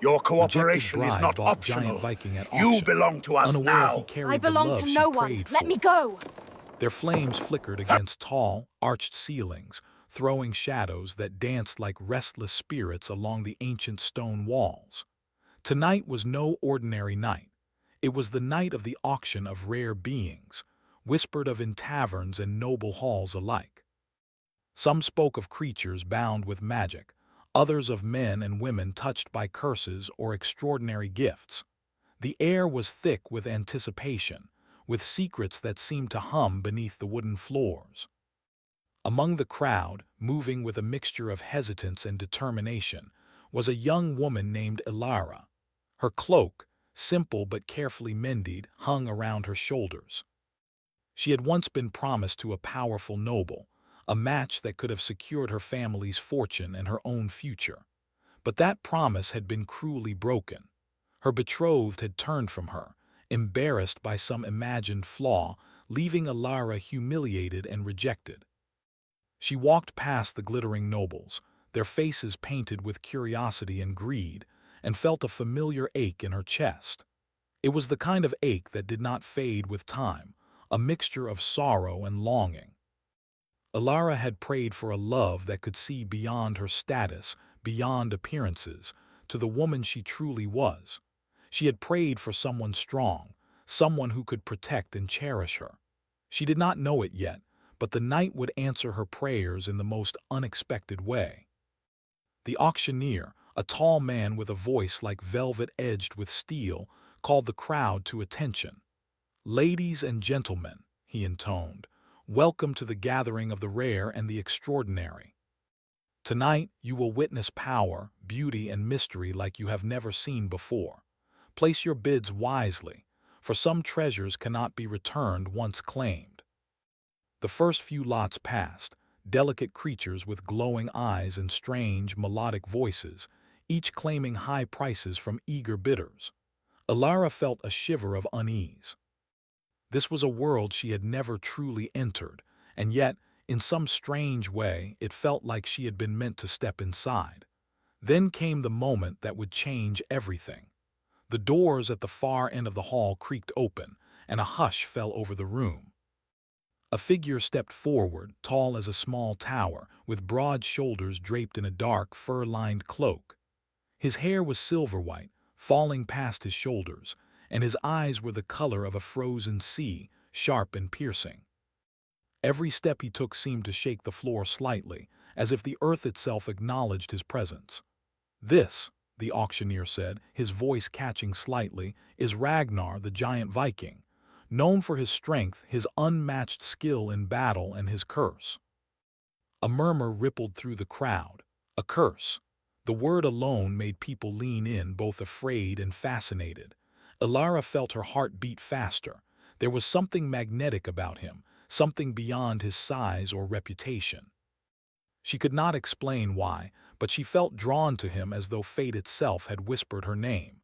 Your Rejected cooperation is bride not bought giant optional. Viking at You auction. belong to us Unaware now. he carried I the belong love to she no one. prayed Let for. me go. Their flames flickered against tall, arched ceilings, throwing shadows that danced like restless spirits along the ancient stone walls. Tonight was no ordinary night. It was the night of the auction of rare beings, whispered of in taverns and noble halls alike. Some spoke of creatures bound with magic, others of men and women touched by curses or extraordinary gifts. The air was thick with anticipation, with secrets that seemed to hum beneath the wooden floors. Among the crowd, moving with a mixture of hesitance and determination, was a young woman named Ilara. Her cloak, simple but carefully mended, hung around her shoulders. She had once been promised to a powerful noble, a match that could have secured her family's fortune and her own future. But that promise had been cruelly broken. Her betrothed had turned from her, embarrassed by some imagined flaw, leaving Ilara humiliated and rejected. She walked past the glittering nobles, their faces painted with curiosity and greed, and felt a familiar ache in her chest. It was the kind of ache that did not fade with time, a mixture of sorrow and longing. Ilara had prayed for a love that could see beyond her status, beyond appearances, to the woman she truly was. She had prayed for someone strong, someone who could protect and cherish her. She did not know it yet, but the night would answer her prayers in the most unexpected way. The auctioneer, a tall man with a voice like velvet edged with steel, called the crowd to attention. "Ladies and gentlemen," he intoned, "welcome to the gathering of the rare and the extraordinary. Tonight you will witness power, beauty, and mystery like you have never seen before. Place your bids wisely, for some treasures cannot be returned once claimed." The first few lots passed, delicate creatures with glowing eyes and strange, melodic voices, each claiming high prices from eager bidders. Ilara felt a shiver of unease. This was a world she had never truly entered, and yet, in some strange way, it felt like she had been meant to step inside. Then came the moment that would change everything. The doors at the far end of the hall creaked open, and a hush fell over the room. A figure stepped forward, tall as a small tower, with broad shoulders draped in a dark, fur-lined cloak. His hair was silver-white, falling past his shoulders, and his eyes were the color of a frozen sea, sharp and piercing. Every step he took seemed to shake the floor slightly, as if the earth itself acknowledged his presence. "This," the auctioneer said, his voice catching slightly, "is Ragnar, the giant Viking, known for his strength, his unmatched skill in battle, and his curse." A murmur rippled through the crowd. A curse. The word alone made people lean in, both afraid and fascinated. Ilara felt her heart beat faster. There was something magnetic about him, something beyond his size or reputation. She could not explain why, but she felt drawn to him as though fate itself had whispered her name.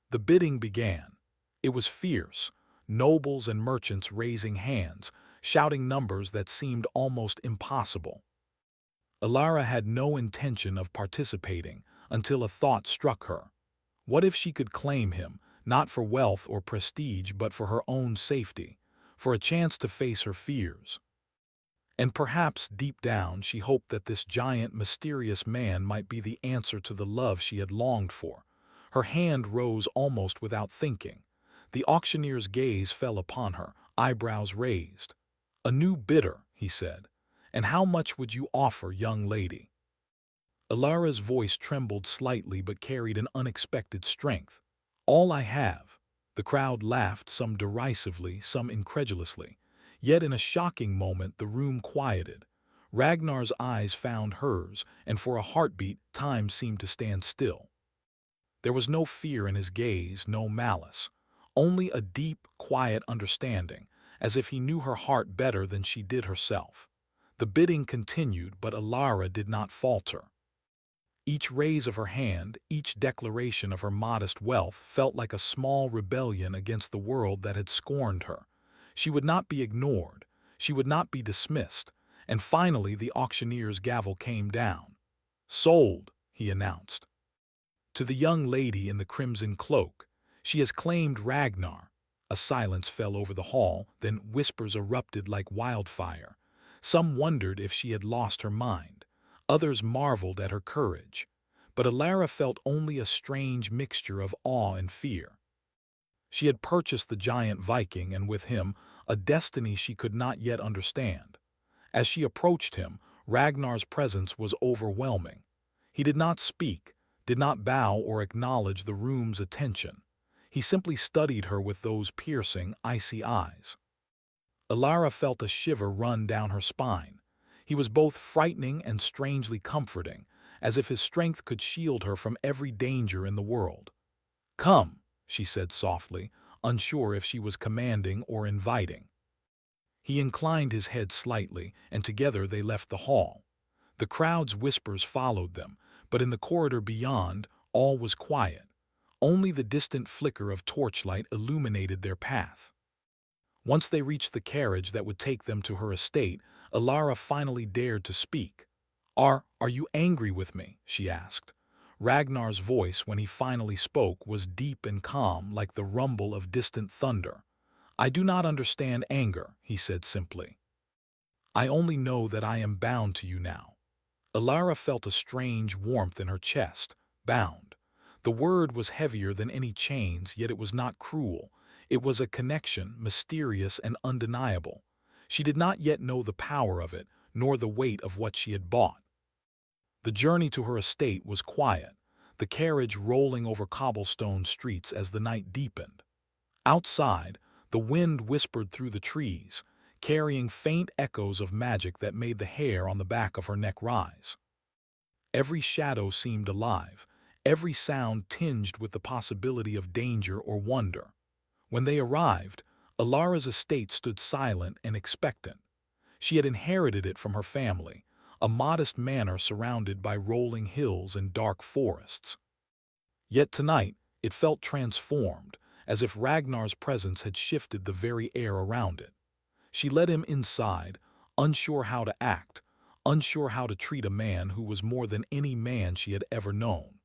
The bidding began. It was fierce, nobles and merchants raising hands, shouting numbers that seemed almost impossible. Ilara had no intention of participating until a thought struck her. What if she could claim him, not for wealth or prestige but for her own safety, for a chance to face her fears? And perhaps deep down she hoped that this giant, mysterious man might be the answer to the love she had longed for. Her hand rose almost without thinking. The auctioneer's gaze fell upon her, eyebrows raised. "A new bidder," he said. "And how much would you offer, young lady?" Ilara's voice trembled slightly but carried an unexpected strength. "All I have." The crowd laughed, some derisively, some incredulously. Yet in a shocking moment the room quieted. Ragnar's eyes found hers, and for a heartbeat time seemed to stand still. There was no fear in his gaze, no malice. Only a deep, quiet understanding, as if he knew her heart better than she did herself. The bidding continued, but Ilara did not falter. Each raise of her hand, each declaration of her modest wealth felt like a small rebellion against the world that had scorned her. She would not be ignored. She would not be dismissed. And finally the auctioneer's gavel came down. "Sold," he announced. To the young lady in the crimson cloak, she has claimed Ragnar. A silence fell over the hall, then whispers erupted like wildfire. Some wondered if she had lost her mind. Others marveled at her courage. But Alara felt only a strange mixture of awe and fear. She had purchased the giant Viking, and with him, a destiny she could not yet understand. As she approached him, Ragnar's presence was overwhelming. He did not speak, did not bow or acknowledge the room's attention. He simply studied her with those piercing, icy eyes. Alara felt a shiver run down her spine. He was both frightening and strangely comforting, as if his strength could shield her from every danger in the world. "Come," she said softly, unsure if she was commanding or inviting. He inclined his head slightly, and together they left the hall. The crowd's whispers followed them, but in the corridor beyond, all was quiet. Only the distant flicker of torchlight illuminated their path. Once they reached the carriage that would take them to her estate, Alara finally dared to speak. Are you angry with me?" she asked. Ragnar's voice, when he finally spoke, was deep and calm, like the rumble of distant thunder. "I do not understand anger," he said simply. "I only know that I am bound to you now." Alara felt a strange warmth in her chest. Bound. The word was heavier than any chains, yet it was not cruel. It was a connection, mysterious and undeniable. She did not yet know the power of it, nor the weight of what she had bought. The journey to her estate was quiet, the carriage rolling over cobblestone streets as the night deepened. Outside, the wind whispered through the trees, carrying faint echoes of magic that made the hair on the back of her neck rise. Every shadow seemed alive, every sound tinged with the possibility of danger or wonder. When they arrived, Alara's estate stood silent and expectant. She had inherited it from her family, a modest manor surrounded by rolling hills and dark forests. Yet tonight, it felt transformed, as if Ragnar's presence had shifted the very air around it. She led him inside, unsure how to act, unsure how to treat a man who was more than any man she had ever known.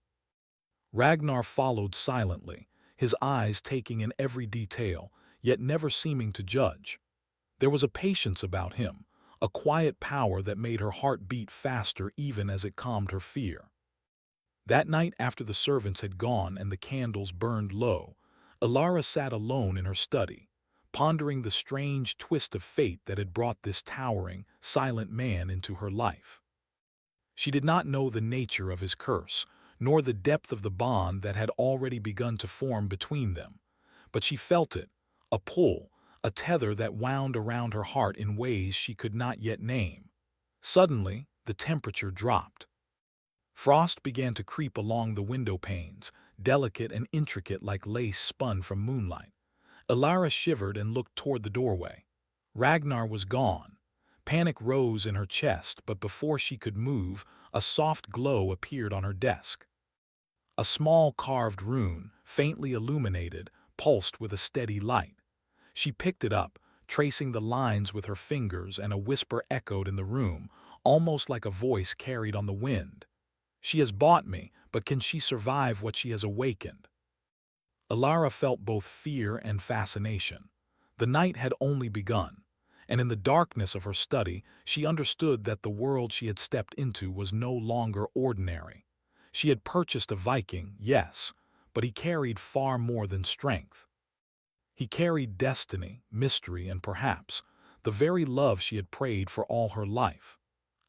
Ragnar followed silently, his eyes taking in every detail, yet never seeming to judge. There was a patience about him, a quiet power that made her heart beat faster even as it calmed her fear. That night, after the servants had gone and the candles burned low, Alara sat alone in her study, pondering the strange twist of fate that had brought this towering, silent man into her life. She did not know the nature of his curse, nor the depth of the bond that had already begun to form between them, but she felt it, a pull, a tether that wound around her heart in ways she could not yet name. Suddenly, the temperature dropped. Frost began to creep along the window panes, delicate and intricate like lace spun from moonlight. Alara shivered and looked toward the doorway. Ragnar was gone. Panic rose in her chest, but before she could move, a soft glow appeared on her desk. A small carved rune, faintly illuminated, pulsed with a steady light. She picked it up, tracing the lines with her fingers, and a whisper echoed in the room, almost like a voice carried on the wind. "She has bought me, but can she survive what she has awakened?" Alara felt both fear and fascination. The night had only begun, and in the darkness of her study, she understood that the world she had stepped into was no longer ordinary. She had purchased a Viking, yes, but he carried far more than strength. He carried destiny, mystery, and perhaps the very love she had prayed for all her life.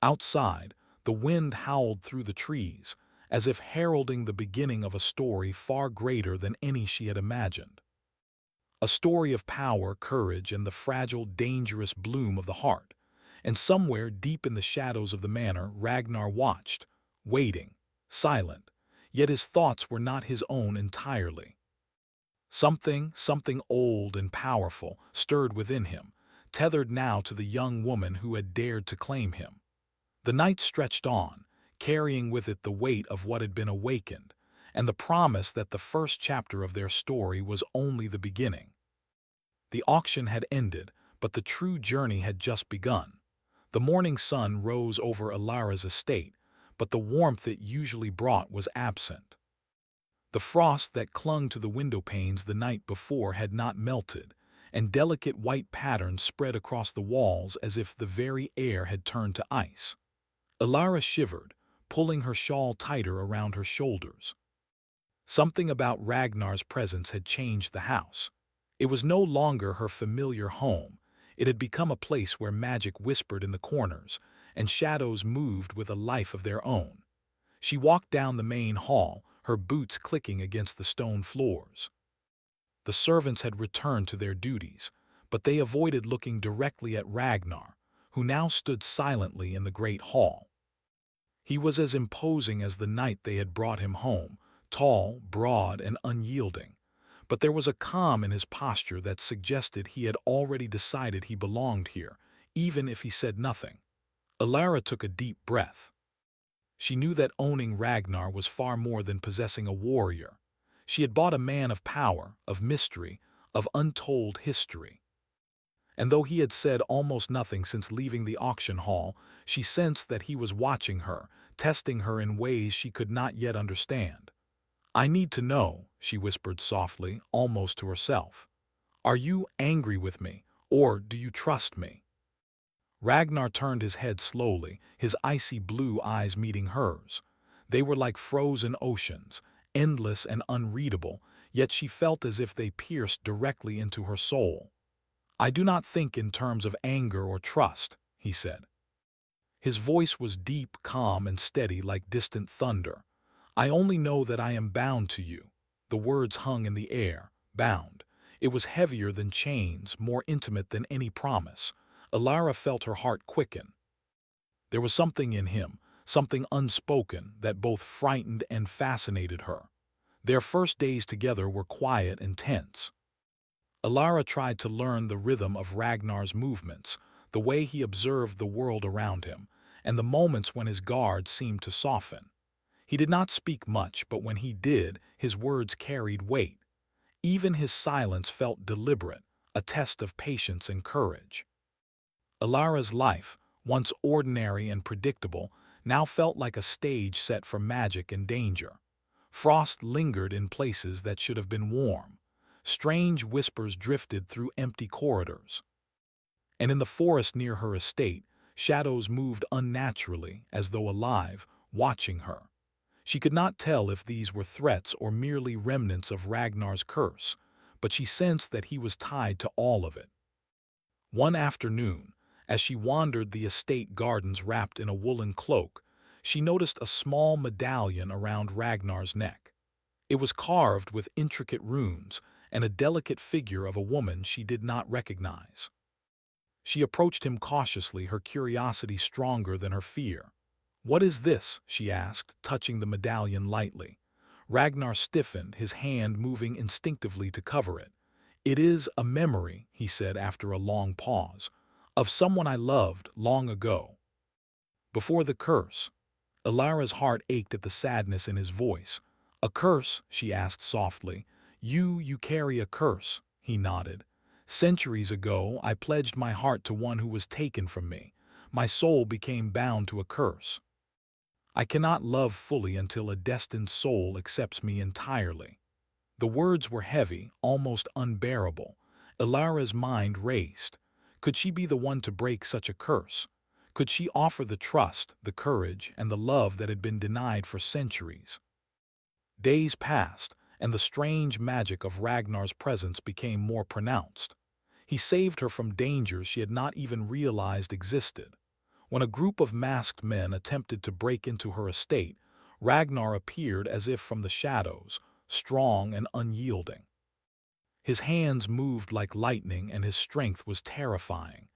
Outside, the wind howled through the trees, as if heralding the beginning of a story far greater than any she had imagined. A story of power, courage, and the fragile, dangerous bloom of the heart. And somewhere deep in the shadows of the manor, Ragnar watched, waiting, silent, yet his thoughts were not his own entirely. Something old and powerful stirred within him, tethered now to the young woman who had dared to claim him. The night stretched on, carrying with it the weight of what had been awakened, and the promise that the first chapter of their story was only the beginning. The auction had ended, but the true journey had just begun. The morning sun rose over Alara's estate, but the warmth it usually brought was absent. The frost that clung to the window panes the night before had not melted, and delicate white patterns spread across the walls as if the very air had turned to ice. Alara shivered, pulling her shawl tighter around her shoulders. Something about Ragnar's presence had changed the house. It was no longer her familiar home. It had become a place where magic whispered in the corners, and shadows moved with a life of their own. She walked down the main hall, her boots clicking against the stone floors. The servants had returned to their duties, but they avoided looking directly at Ragnar, who now stood silently in the great hall. He was as imposing as the night they had brought him home, tall, broad, and unyielding, but there was a calm in his posture that suggested he had already decided he belonged here, even if he said nothing. Alara took a deep breath. She knew that owning Ragnar was far more than possessing a warrior. She had bought a man of power, of mystery, of untold history. And though he had said almost nothing since leaving the auction hall, she sensed that he was watching her, testing her in ways she could not yet understand. "I need to know," she whispered softly, almost to herself. "Are you angry with me, or do you trust me?" Ragnar turned his head slowly, his icy blue eyes meeting hers. They were like frozen oceans, endless and unreadable, yet she felt as if they pierced directly into her soul. "I do not think in terms of anger or trust," he said. His voice was deep, calm, and steady like distant thunder. "I only know that I am bound to you." The words hung in the air, bound. It was heavier than chains, more intimate than any promise. Alara felt her heart quicken. There was something in him, something unspoken, that both frightened and fascinated her. Their first days together were quiet and tense. Alara tried to learn the rhythm of Ragnar's movements, the way he observed the world around him, and the moments when his guard seemed to soften. He did not speak much, but when he did, his words carried weight. Even his silence felt deliberate, a test of patience and courage. Alara's life, once ordinary and predictable, now felt like a stage set for magic and danger. Frost lingered in places that should have been warm. Strange whispers drifted through empty corridors. And in the forest near her estate, shadows moved unnaturally, as though alive, watching her. She could not tell if these were threats or merely remnants of Ragnar's curse, but she sensed that he was tied to all of it. One afternoon, as she wandered the estate gardens wrapped in a woolen cloak, she noticed a small medallion around Ragnar's neck. It was carved with intricate runes and a delicate figure of a woman she did not recognize. She approached him cautiously, her curiosity stronger than her fear. "What is this?" she asked, touching the medallion lightly. Ragnar stiffened, his hand moving instinctively to cover it. "It is a memory," he said after a long pause, "of someone I loved long ago." Before the curse, Alara's heart ached at the sadness in his voice. "A curse?" she asked softly. You carry a curse," he nodded. "Centuries ago, I pledged my heart to one who was taken from me. My soul became bound to a curse. I cannot love fully until a destined soul accepts me entirely." The words were heavy, almost unbearable. Alara's mind raced. Could she be the one to break such a curse? Could she offer the trust, the courage, and the love that had been denied for centuries? Days passed, and the strange magic of Ragnar's presence became more pronounced. He saved her from dangers she had not even realized existed. When a group of masked men attempted to break into her estate, Ragnar appeared as if from the shadows, strong and unyielding. His hands moved like lightning and his strength was terrifying.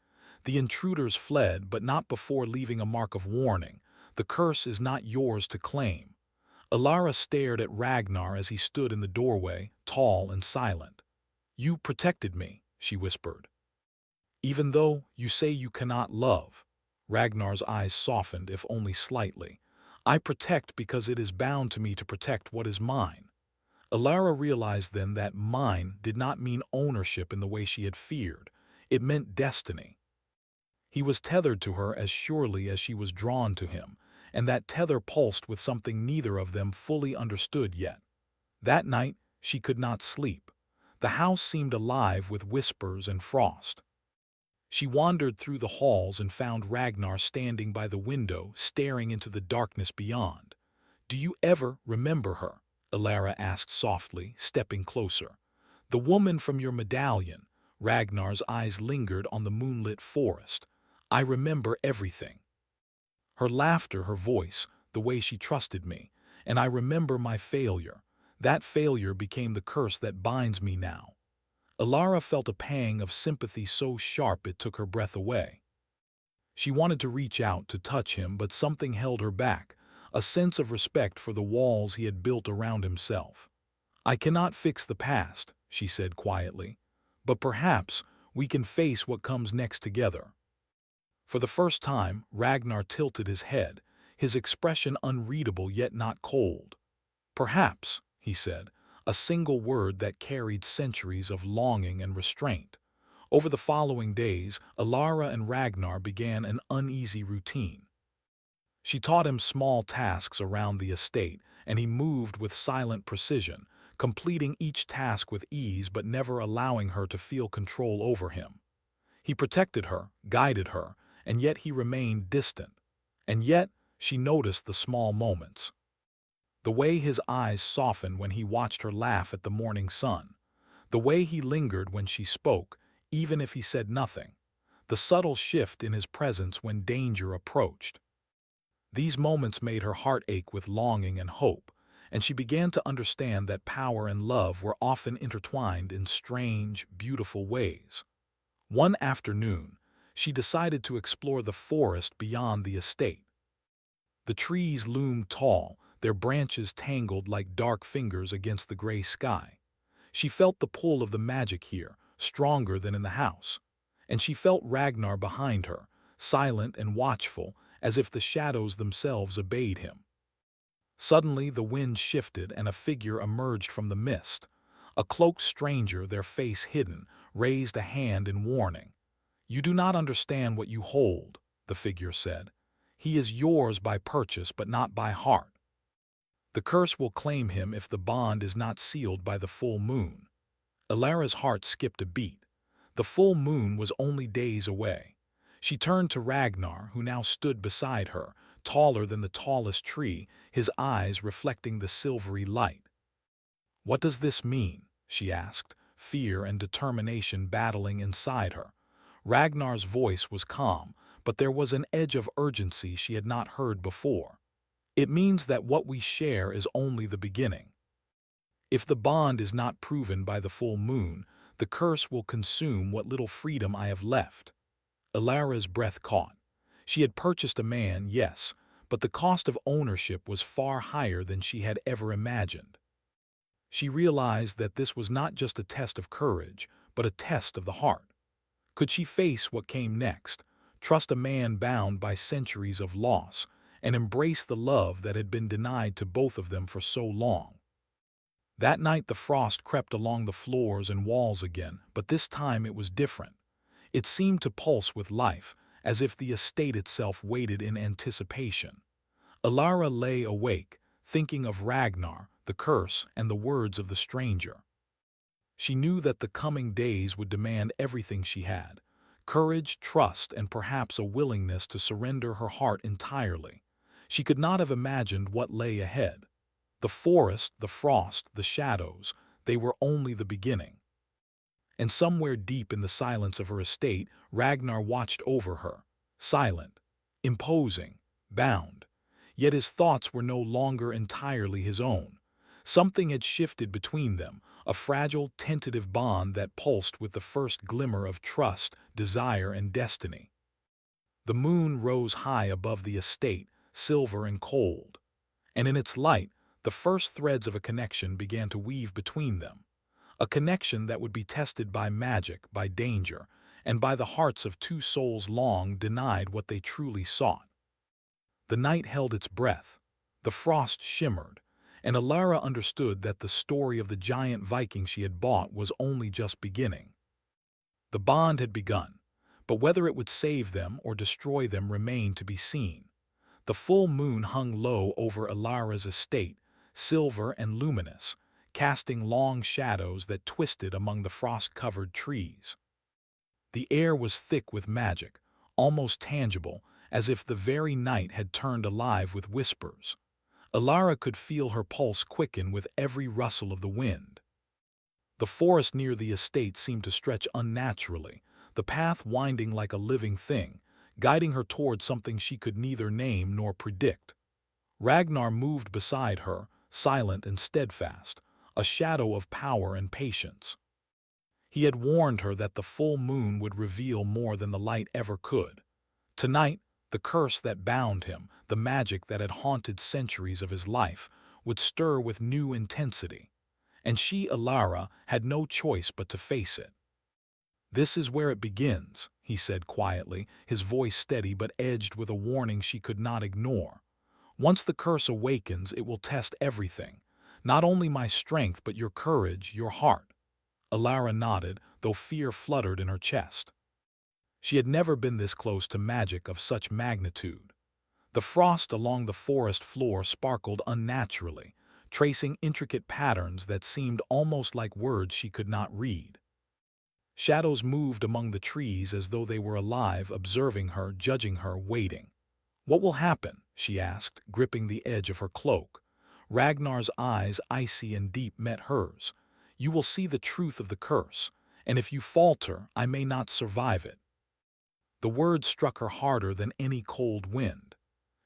The intruders fled, but not before leaving a mark of warning. "The curse is not yours to claim." Alara stared at Ragnar as he stood in the doorway, tall and silent. "You protected me," she whispered. "Even though you say you cannot love." Ragnar's eyes softened, if only slightly. "I protect because it is bound to me to protect what is mine." Alara realized then that mine did not mean ownership in the way she had feared. It meant destiny. He was tethered to her as surely as she was drawn to him, and that tether pulsed with something neither of them fully understood yet. That night, she could not sleep. The house seemed alive with whispers and frost. She wandered through the halls and found Ragnar standing by the window, staring into the darkness beyond. "Do you ever remember her?" Alara asked softly, stepping closer. "The woman from your medallion." Ragnar's eyes lingered on the moonlit forest. "I remember everything. Her laughter, her voice, the way she trusted me. And I remember my failure. That failure became the curse that binds me now." Alara felt a pang of sympathy so sharp it took her breath away. She wanted to reach out to touch him, but something held her back, a sense of respect for the walls he had built around himself. "I cannot fix the past," she said quietly, "but perhaps we can face what comes next together." For the first time, Ragnar tilted his head, his expression unreadable yet not cold. "Perhaps," he said, a single word that carried centuries of longing and restraint. Over the following days, Alara and Ragnar began an uneasy routine. She taught him small tasks around the estate, and he moved with silent precision, completing each task with ease but never allowing her to feel control over him. He protected her, guided her, and yet he remained distant. And yet, she noticed the small moments. The way his eyes softened when he watched her laugh at the morning sun. The way he lingered when she spoke, even if he said nothing. The subtle shift in his presence when danger approached. These moments made her heart ache with longing and hope, and she began to understand that power and love were often intertwined in strange, beautiful ways. One afternoon, she decided to explore the forest beyond the estate. The trees loomed tall, their branches tangled like dark fingers against the gray sky. She felt the pull of the magic here, stronger than in the house. And she felt Ragnar behind her, silent and watchful, as if the shadows themselves obeyed him. Suddenly the wind shifted and a figure emerged from the mist. A cloaked stranger, their face hidden, raised a hand in warning. "You do not understand what you hold," the figure said. "He is yours by purchase but not by heart. The curse will claim him if the bond is not sealed by the full moon." Alara's heart skipped a beat. The full moon was only days away. She turned to Ragnar, who now stood beside her, taller than the tallest tree, his eyes reflecting the silvery light. "What does this mean?" she asked, fear and determination battling inside her. Ragnar's voice was calm, but there was an edge of urgency she had not heard before. "It means that what we share is only the beginning. If the bond is not proven by the full moon, the curse will consume what little freedom I have left." Alara's breath caught. She had purchased a man, yes, but the cost of ownership was far higher than she had ever imagined. She realized that this was not just a test of courage, but a test of the heart. Could she face what came next, trust a man bound by centuries of loss, and embrace the love that had been denied to both of them for so long? That night the frost crept along the floors and walls again, but this time it was different. It seemed to pulse with life, as if the estate itself waited in anticipation. Alara lay awake, thinking of Ragnar, the curse, and the words of the stranger. She knew that the coming days would demand everything she had: courage, trust, and perhaps a willingness to surrender her heart entirely. She could not have imagined what lay ahead. The forest, the frost, the shadows, they were only the beginning. And somewhere deep in the silence of her estate, Ragnar watched over her, silent, imposing, bound. Yet his thoughts were no longer entirely his own. Something had shifted between them, a fragile, tentative bond that pulsed with the first glimmer of trust, desire, and destiny. The moon rose high above the estate, silver and cold. And in its light, the first threads of a connection began to weave between them. A connection that would be tested by magic, by danger, and by the hearts of two souls long denied what they truly sought. The night held its breath. The frost shimmered, and Alara understood that the story of the giant Viking she had bought was only just beginning. The bond had begun, but whether it would save them or destroy them remained to be seen. The full moon hung low over Alara's estate, silver and luminous, casting long shadows that twisted among the frost-covered trees. The air was thick with magic, almost tangible, as if the very night had turned alive with whispers. Alara could feel her pulse quicken with every rustle of the wind. The forest near the estate seemed to stretch unnaturally, the path winding like a living thing, guiding her toward something she could neither name nor predict. Ragnar moved beside her, silent and steadfast, a shadow of power and patience. He had warned her that the full moon would reveal more than the light ever could. Tonight, the curse that bound him, the magic that had haunted centuries of his life, would stir with new intensity. And she, Alara, had no choice but to face it. "This is where it begins," he said quietly, his voice steady but edged with a warning she could not ignore. "Once the curse awakens, it will test everything. Not only my strength, but your courage, your heart." Alara nodded, though fear fluttered in her chest. She had never been this close to magic of such magnitude. The frost along the forest floor sparkled unnaturally, tracing intricate patterns that seemed almost like words she could not read. Shadows moved among the trees as though they were alive, observing her, judging her, waiting. "What will happen?" she asked, gripping the edge of her cloak. Ragnar's eyes, icy and deep, met hers. "You will see the truth of the curse, and if you falter, I may not survive it." The words struck her harder than any cold wind.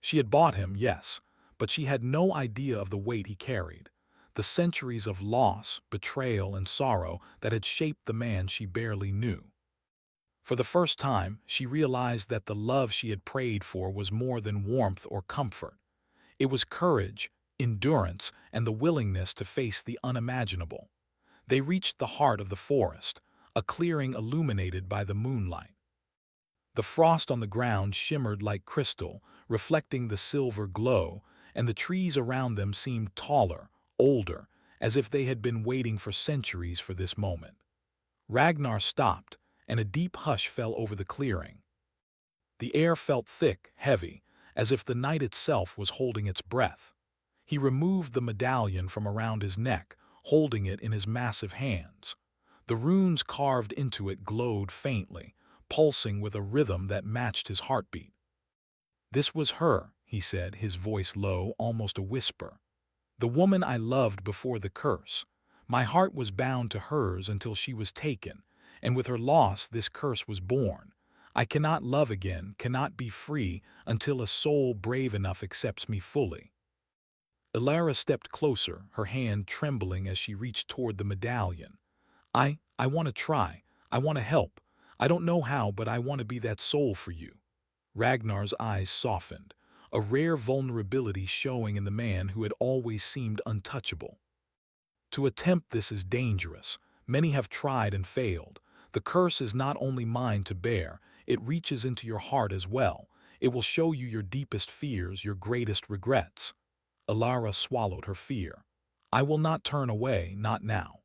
She had bought him, yes, but she had no idea of the weight he carried, the centuries of loss, betrayal, and sorrow that had shaped the man she barely knew. For the first time, she realized that the love she had prayed for was more than warmth or comfort. It was courage, endurance, and the willingness to face the unimaginable. They reached the heart of the forest, a clearing illuminated by the moonlight. The frost on the ground shimmered like crystal, reflecting the silver glow, and the trees around them seemed taller, older, as if they had been waiting for centuries for this moment. Ragnar stopped, and a deep hush fell over the clearing. The air felt thick, heavy, as if the night itself was holding its breath. He removed the medallion from around his neck, holding it in his massive hands. The runes carved into it glowed faintly, pulsing with a rhythm that matched his heartbeat. "This was her," he said, his voice low, almost a whisper. "The woman I loved before the curse. My heart was bound to hers until she was taken, and with her loss this curse was born. I cannot love again, cannot be free, until a soul brave enough accepts me fully." Alara stepped closer, her hand trembling as she reached toward the medallion. I want to try. I want to help. I don't know how, but I want to be that soul for you." Ragnar's eyes softened, a rare vulnerability showing in the man who had always seemed untouchable. "To attempt this is dangerous. Many have tried and failed. The curse is not only mine to bear, it reaches into your heart as well. It will show you your deepest fears, your greatest regrets." Alara swallowed her fear. "I will not turn away, not now."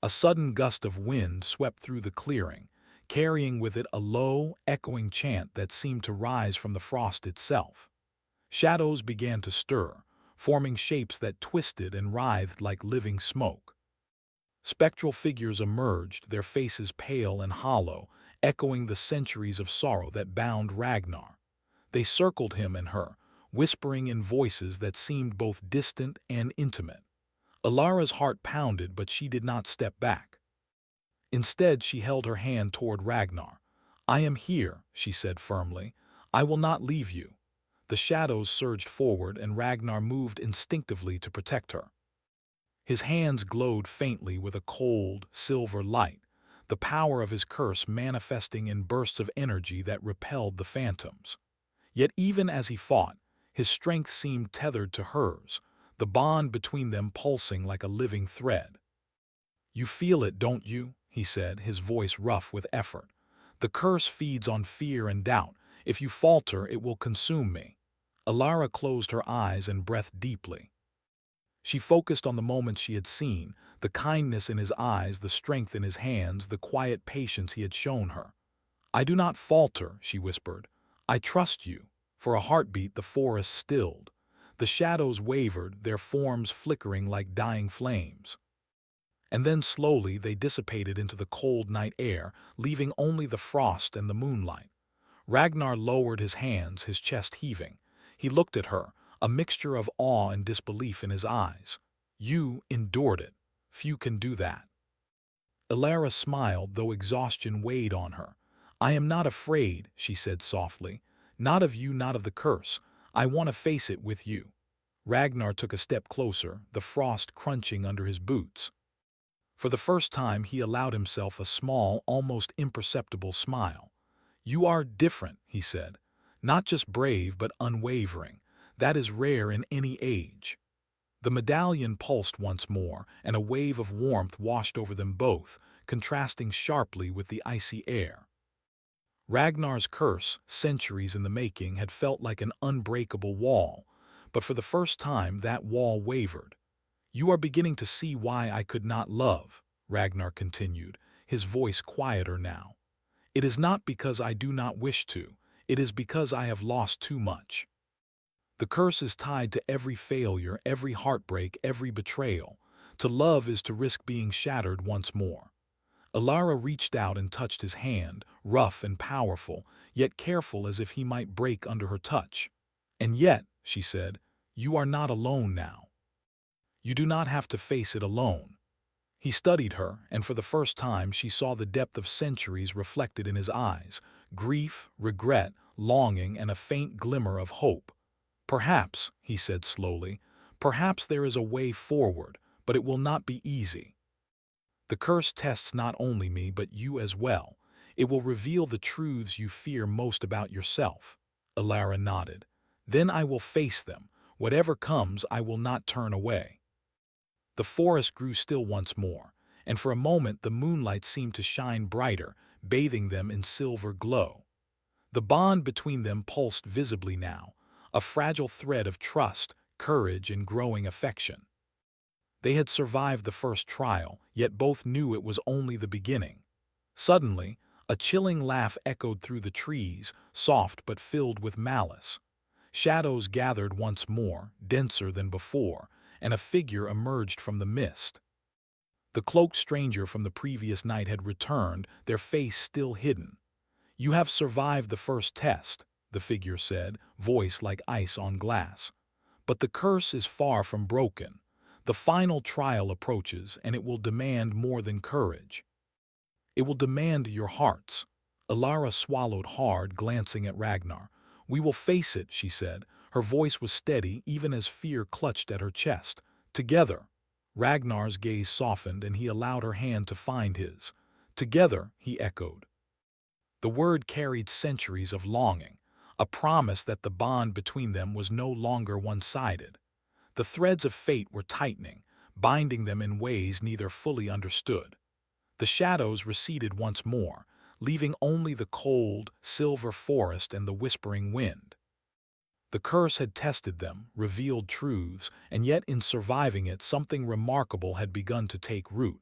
A sudden gust of wind swept through the clearing, carrying with it a low, echoing chant that seemed to rise from the frost itself. Shadows began to stir, forming shapes that twisted and writhed like living smoke. Spectral figures emerged, their faces pale and hollow, echoing the centuries of sorrow that bound Ragnar. They circled him and her, whispering in voices that seemed both distant and intimate. Alara's heart pounded, but she did not step back. Instead, she held her hand toward Ragnar. "I am here," she said firmly. "I will not leave you." The shadows surged forward, and Ragnar moved instinctively to protect her. His hands glowed faintly with a cold, silver light, the power of his curse manifesting in bursts of energy that repelled the phantoms. Yet even as he fought, his strength seemed tethered to hers, the bond between them pulsing like a living thread. "You feel it, don't you?" he said, his voice rough with effort. "The curse feeds on fear and doubt. If you falter, it will consume me." Alara closed her eyes and breathed deeply. She focused on the moment she had seen, the kindness in his eyes, the strength in his hands, the quiet patience he had shown her. "I do not falter," she whispered. "I trust you." For a heartbeat, the forest stilled. The shadows wavered, their forms flickering like dying flames. And then slowly they dissipated into the cold night air, leaving only the frost and the moonlight. Ragnar lowered his hands, his chest heaving. He looked at her, a mixture of awe and disbelief in his eyes. You endured it. Few can do that. Elara smiled, though exhaustion weighed on her. I am not afraid, she said softly. Not of you, not of the curse. I want to face it with you. Ragnar took a step closer, the frost crunching under his boots. For the first time he allowed himself a small, almost imperceptible smile. You are different, he said. Not just brave, but unwavering. That is rare in any age. The medallion pulsed once more, and a wave of warmth washed over them both, contrasting sharply with the icy air. Ragnar's curse, centuries in the making, had felt like an unbreakable wall, but for the first time that wall wavered. You are beginning to see why I could not love, Ragnar continued, his voice quieter now. It is not because I do not wish to, it is because I have lost too much. The curse is tied to every failure, every heartbreak, every betrayal. To love is to risk being shattered once more. Elara reached out and touched his hand, rough and powerful, yet careful as if he might break under her touch. And yet, she said, you are not alone now. You do not have to face it alone. He studied her, and for the first time she saw the depth of centuries reflected in his eyes, grief, regret, longing, and a faint glimmer of hope. Perhaps, he said slowly, perhaps there is a way forward, but it will not be easy. The curse tests not only me but you as well. It will reveal the truths you fear most about yourself. Elara nodded. Then I will face them. Whatever comes, I will not turn away. The forest grew still once more, and for a moment the moonlight seemed to shine brighter, bathing them in silver glow. The bond between them pulsed visibly now, a fragile thread of trust, courage, and growing affection. They had survived the first trial, yet both knew it was only the beginning. Suddenly, a chilling laugh echoed through the trees, soft but filled with malice. Shadows gathered once more, denser than before, and a figure emerged from the mist. The cloaked stranger from the previous night had returned, their face still hidden. You have survived the first test, the figure said, voice like ice on glass. But the curse is far from broken. The final trial approaches, and it will demand more than courage. It will demand your hearts. Elara swallowed hard, glancing at Ragnar. We will face it, she said. Her voice was steady, even as fear clutched at her chest. Together. Ragnar's gaze softened, and he allowed her hand to find his. Together, he echoed. The word carried centuries of longing, a promise that the bond between them was no longer one-sided. The threads of fate were tightening, binding them in ways neither fully understood. The shadows receded once more, leaving only the cold, silver forest and the whispering wind. The curse had tested them, revealed truths, and yet in surviving it something remarkable had begun to take root.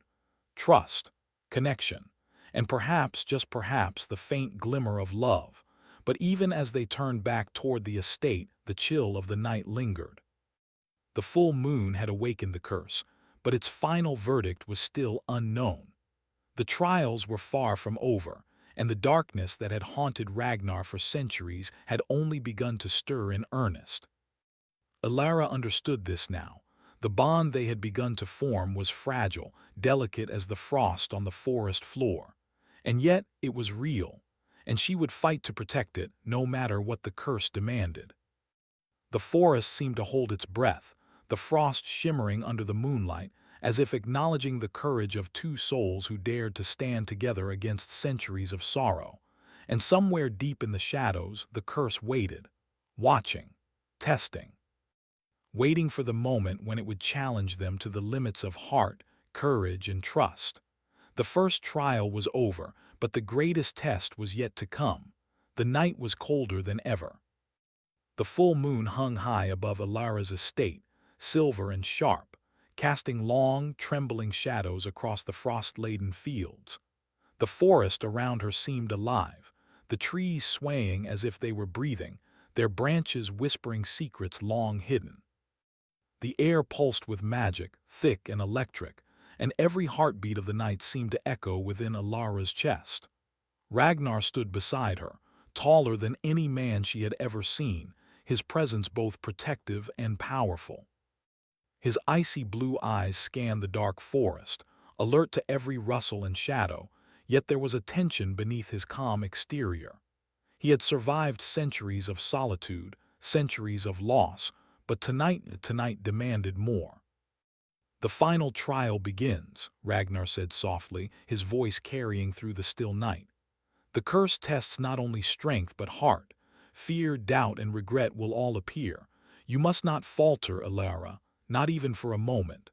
Trust, connection, and perhaps, just perhaps, the faint glimmer of love. But even as they turned back toward the estate, the chill of the night lingered. The full moon had awakened the curse, but its final verdict was still unknown. The trials were far from over, and the darkness that had haunted Ragnar for centuries had only begun to stir in earnest. Elara understood this now. The bond they had begun to form was fragile, delicate as the frost on the forest floor. And yet it was real, and she would fight to protect it, no matter what the curse demanded. The forest seemed to hold its breath, the frost shimmering under the moonlight, as if acknowledging the courage of two souls who dared to stand together against centuries of sorrow. And somewhere deep in the shadows, the curse waited, watching, testing, waiting for the moment when it would challenge them to the limits of heart, courage, and trust. The first trial was over, but the greatest test was yet to come. The night was colder than ever. The full moon hung high above Elara's estate, silver and sharp, casting long, trembling shadows across the frost-laden fields. The forest around her seemed alive, the trees swaying as if they were breathing, their branches whispering secrets long hidden. The air pulsed with magic, thick and electric, and every heartbeat of the night seemed to echo within Alara's chest. Ragnar stood beside her, taller than any man she had ever seen, his presence both protective and powerful. His icy blue eyes scanned the dark forest, alert to every rustle and shadow, yet there was a tension beneath his calm exterior. He had survived centuries of solitude, centuries of loss, but tonight demanded more. "The final trial begins," Ragnar said softly, his voice carrying through the still night. "The curse tests not only strength but heart. Fear, doubt, and regret will all appear. You must not falter, Alara, not even for a moment."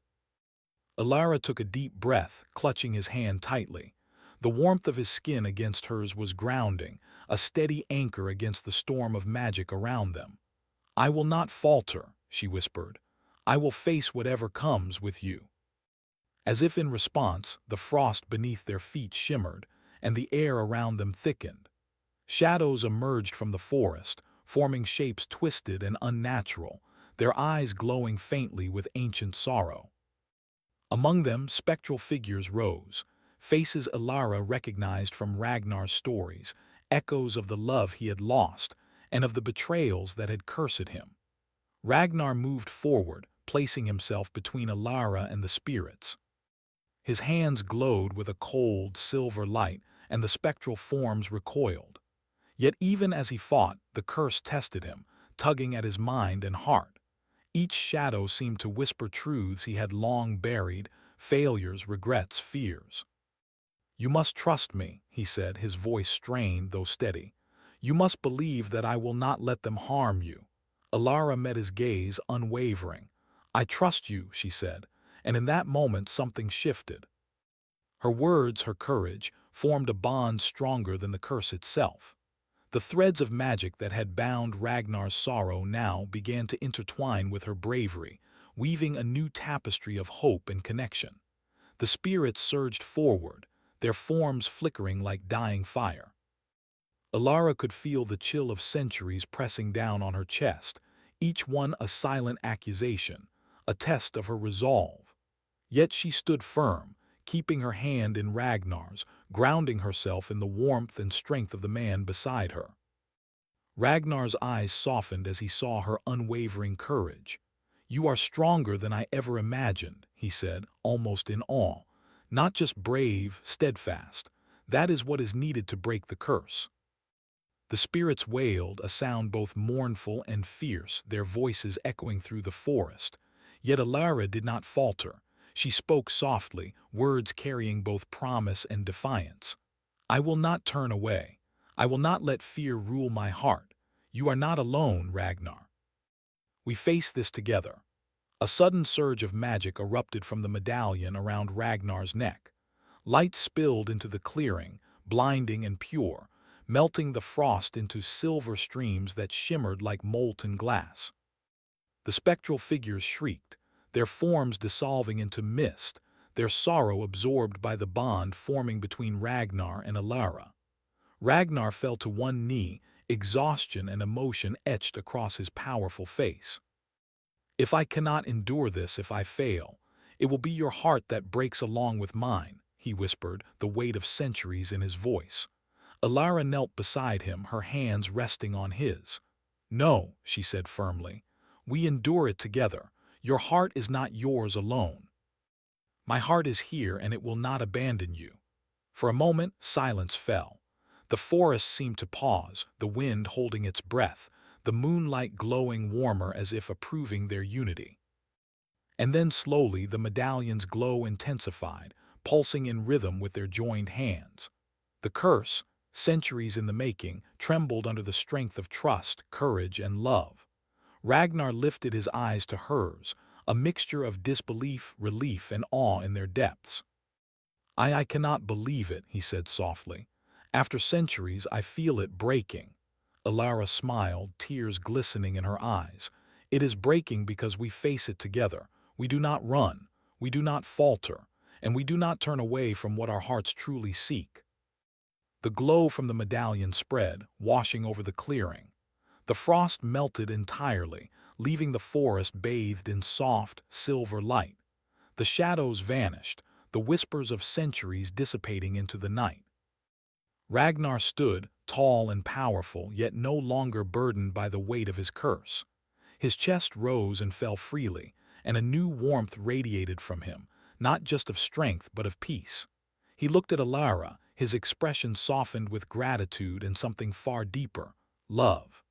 Alara took a deep breath, clutching his hand tightly. The warmth of his skin against hers was grounding, a steady anchor against the storm of magic around them. "I will not falter," she whispered. "I will face whatever comes with you." As if in response, the frost beneath their feet shimmered, and the air around them thickened. Shadows emerged from the forest, forming shapes twisted and unnatural, their eyes glowing faintly with ancient sorrow. Among them, spectral figures rose, faces Alara recognized from Ragnar's stories, echoes of the love he had lost and of the betrayals that had cursed him. Ragnar moved forward, placing himself between Alara and the spirits. His hands glowed with a cold, silver light, and the spectral forms recoiled. Yet even as he fought, the curse tested him, tugging at his mind and heart. Each shadow seemed to whisper truths he had long buried, failures, regrets, fears. "You must trust me," he said, his voice strained though steady. "You must believe that I will not let them harm you." Alara met his gaze, unwavering. "I trust you," she said, and in that moment something shifted. Her words, her courage, formed a bond stronger than the curse itself. The threads of magic that had bound Ragnar's sorrow now began to intertwine with her bravery, weaving a new tapestry of hope and connection. The spirits surged forward, their forms flickering like dying fire. Alara could feel the chill of centuries pressing down on her chest, each one a silent accusation, a test of her resolve. Yet she stood firm, keeping her hand in Ragnar's, grounding herself in the warmth and strength of the man beside her. Ragnar's eyes softened as he saw her unwavering courage. "You are stronger than I ever imagined," he said, almost in awe. "Not just brave, steadfast. That is what is needed to break the curse." The spirits wailed, a sound both mournful and fierce, their voices echoing through the forest. Yet Alara did not falter. She spoke softly, words carrying both promise and defiance. "I will not turn away. I will not let fear rule my heart. You are not alone, Ragnar. We face this together." A sudden surge of magic erupted from the medallion around Ragnar's neck. Light spilled into the clearing, blinding and pure, melting the frost into silver streams that shimmered like molten glass. The spectral figures shrieked, their forms dissolving into mist, their sorrow absorbed by the bond forming between Ragnar and Alara. Ragnar fell to one knee, exhaustion and emotion etched across his powerful face. "If I cannot endure this, if I fail, it will be your heart that breaks along with mine," he whispered, the weight of centuries in his voice. Alara knelt beside him, her hands resting on his. "No," she said firmly. "We endure it together. Your heart is not yours alone. My heart is here, and it will not abandon you." For a moment, silence fell. The forest seemed to pause, the wind holding its breath, the moonlight glowing warmer as if approving their unity. And then slowly the medallion's glow intensified, pulsing in rhythm with their joined hands. The curse, centuries in the making, trembled under the strength of trust, courage, and love. Ragnar lifted his eyes to hers, a mixture of disbelief, relief, and awe in their depths. I cannot believe it," he said softly. "After centuries, I feel it breaking." Alara smiled, tears glistening in her eyes. "It is breaking because we face it together. We do not run, we do not falter, and we do not turn away from what our hearts truly seek." The glow from the medallion spread, washing over the clearing. The frost melted entirely, leaving the forest bathed in soft, silver light. The shadows vanished, the whispers of centuries dissipating into the night. Ragnar stood, tall and powerful, yet no longer burdened by the weight of his curse. His chest rose and fell freely, and a new warmth radiated from him, not just of strength but of peace. He looked at Alara, his expression softened with gratitude and something far deeper, love.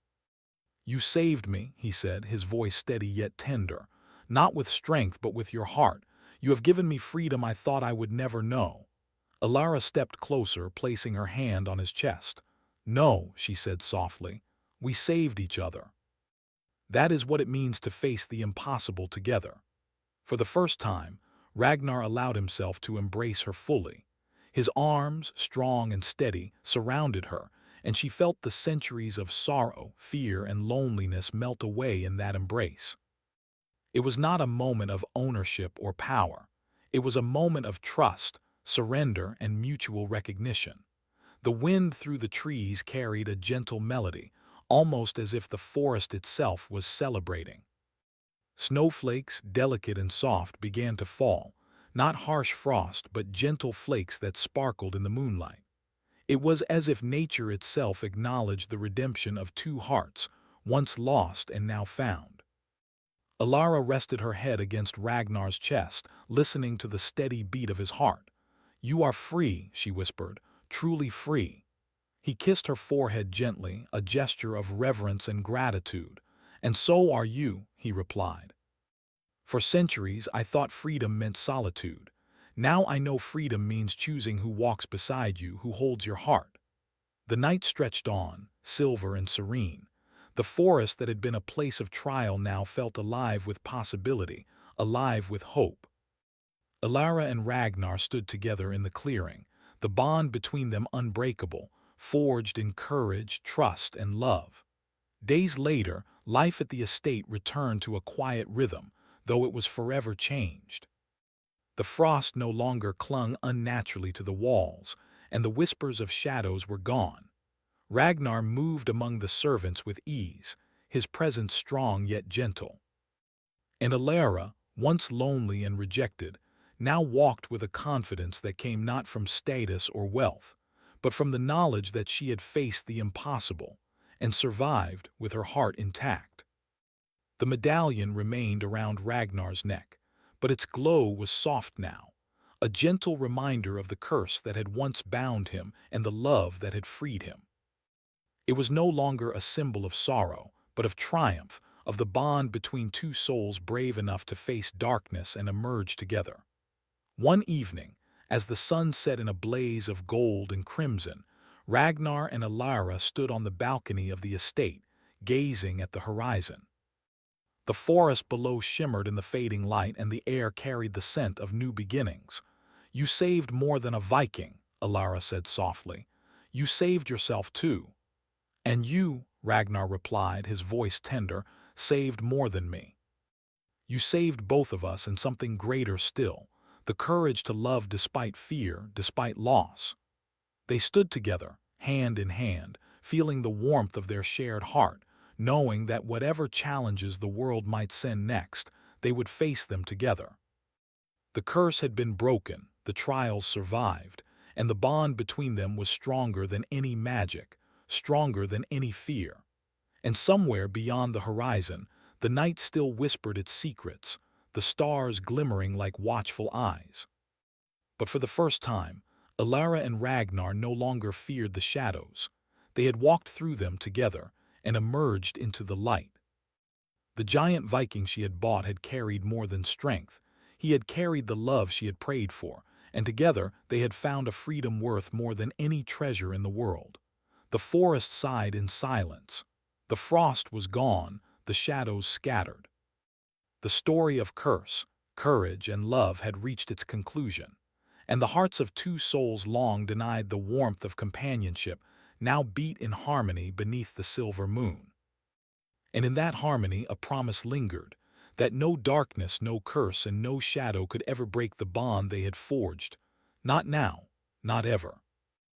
"You saved me," he said, his voice steady yet tender. "Not with strength but with your heart. You have given me freedom I thought I would never know." Alara stepped closer, placing her hand on his chest. "No," she said softly, "we saved each other. That is what it means to face the impossible together." For the first time, Ragnar allowed himself to embrace her fully. His arms, strong and steady, surrounded her, and she felt the centuries of sorrow, fear, and loneliness melt away in that embrace. It was not a moment of ownership or power. It was a moment of trust, surrender, and mutual recognition. The wind through the trees carried a gentle melody, almost as if the forest itself was celebrating. Snowflakes, delicate and soft, began to fall, not harsh frost but gentle flakes that sparkled in the moonlight. It was as if nature itself acknowledged the redemption of two hearts, once lost and now found. Alara rested her head against Ragnar's chest, listening to the steady beat of his heart. "You are free," she whispered, "truly free." He kissed her forehead gently, a gesture of reverence and gratitude. "And so are you," he replied. "For centuries I thought freedom meant solitude. Now I know freedom means choosing who walks beside you, who holds your heart." The night stretched on, silver and serene. The forest that had been a place of trial now felt alive with possibility, alive with hope. Alara and Ragnar stood together in the clearing, the bond between them unbreakable, forged in courage, trust, and love. Days later, life at the estate returned to a quiet rhythm, though it was forever changed. The frost no longer clung unnaturally to the walls, and the whispers of shadows were gone. Ragnar moved among the servants with ease, his presence strong yet gentle. And Alara, once lonely and rejected, now walked with a confidence that came not from status or wealth, but from the knowledge that she had faced the impossible and survived with her heart intact. The medallion remained around Ragnar's neck, but its glow was soft now, a gentle reminder of the curse that had once bound him and the love that had freed him. It was no longer a symbol of sorrow, but of triumph, of the bond between two souls brave enough to face darkness and emerge together. One evening, as the sun set in a blaze of gold and crimson, Ragnar and Alara stood on the balcony of the estate, gazing at the horizon. The forest below shimmered in the fading light, and the air carried the scent of new beginnings. "You saved more than a Viking," Alara said softly. "You saved yourself too." "And you," Ragnar replied, his voice tender, "saved more than me. You saved both of us and something greater still, the courage to love despite fear, despite loss." They stood together, hand in hand, feeling the warmth of their shared heart, knowing that whatever challenges the world might send next, they would face them together. The curse had been broken, the trials survived, and the bond between them was stronger than any magic, stronger than any fear. And somewhere beyond the horizon, the night still whispered its secrets, the stars glimmering like watchful eyes. But for the first time, Alara and Ragnar no longer feared the shadows. They had walked through them together and emerged into the light. The giant Viking she had bought had carried more than strength. He had carried the love she had prayed for, and together they had found a freedom worth more than any treasure in the world. The forest sighed in silence. The frost was gone, the shadows scattered. The story of curse, courage, and love had reached its conclusion, and the hearts of two souls long denied the warmth of companionship now beat in harmony beneath the silver moon. And in that harmony a promise lingered, that no darkness, no curse, and no shadow could ever break the bond they had forged. Not now, not ever.